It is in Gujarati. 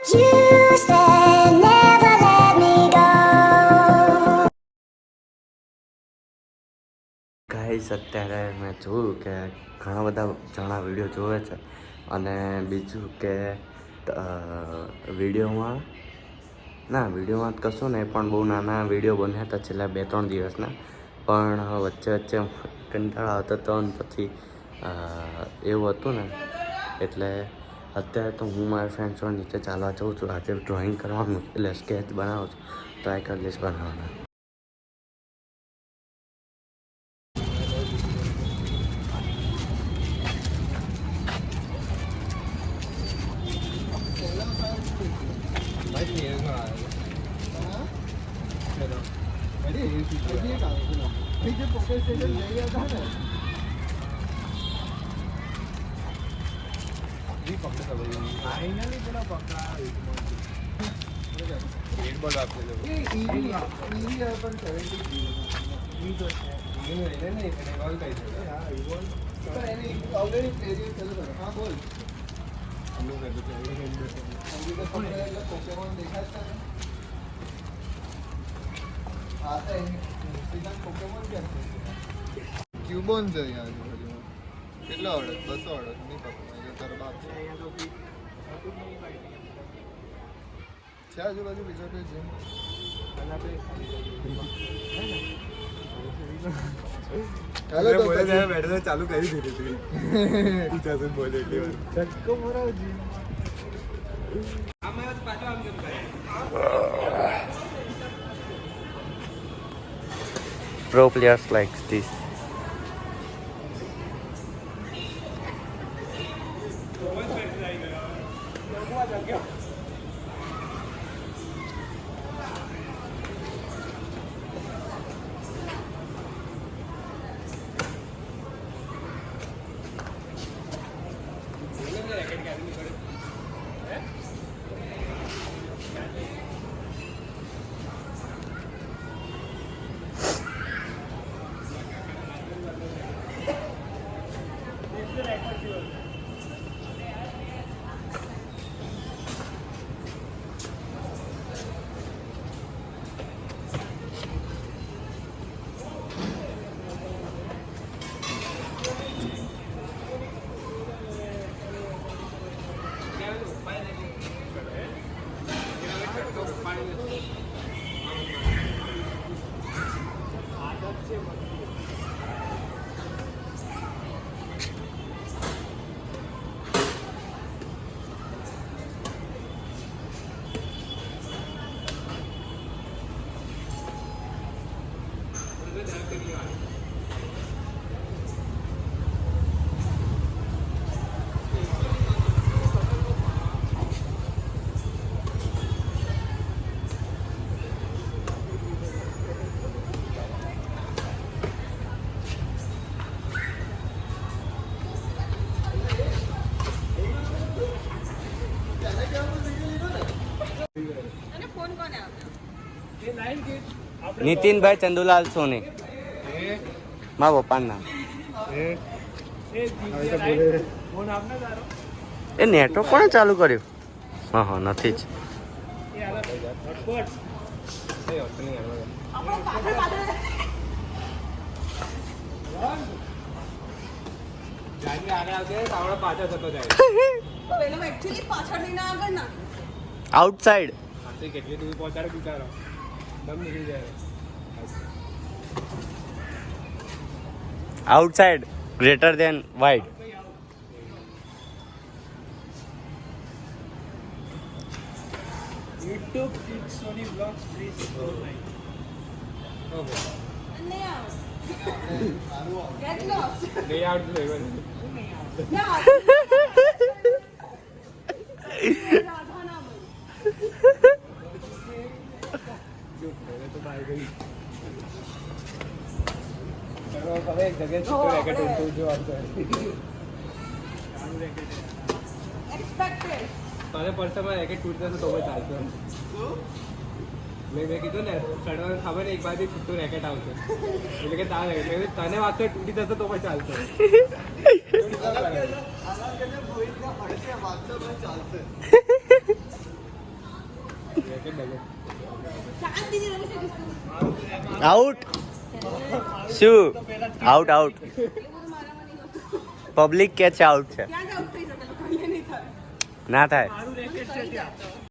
ગાઈસ અત્યારે મેં જોયું કે ઘણા બધા જણા વિડીયો જોવે છે અને બીજું કે વિડીયોમાં કશું નહીં પણ બહુ નાના વિડીયો બન્યા હતા છેલ્લા 2-3 દિવસના પણ વચ્ચે કંટાળો આવતો હતો અને પછી એવું હતું ને એટલે અત્યારે તો હું મારા ફ્રેન્ડ્સ જોડે નીચે ચાલવા જાઉં છું. આજે ડ્રોઈંગ કરવાનું એટલે સ્કેચ બનાવું છું, ટ્રાય કરી લઈશ બનાવવાના. ક્યુબોન છે અહીંયા આજુબાજુમાં. કેટલા ઓર્ડર? 200 ઓર્ડર નહીં પકડાય તારો બાપ છે આજુબાજુ બીજા કોઈ જીમ ચાલુ કરી દીધી બોલે ધક્કો મરાવ જીમ. Pro players like this. નીતિનભાઈ ચંદુલાલ સોની મારા પપ્પાનું નામ. એ નેટવર્ક કોણે ચાલુ કર્યું? હા નથી જ. આઉટસાઇડ કેટલી દૂર પહોંચાડે બિચારો દમ નીકળી જાય. Outside greater than wide. YouTube Sony Vlogs please go like. Get lost. Layout level. તારે પરસમાં રેકેટ તૂટતો તો ચાલતો. મેં કીધું ને ચડવાનું ખબર ને એક બાજુ છૂટું રેકેટ આવશે એટલે કે તારે તને વાત તૂટી જશે તો પણ ચાલશે. આઉટ શું આઉટ આઉટ પબ્લિક કે છે આઉટ છે ના થાય મારું રેકેટ છે ત્યાં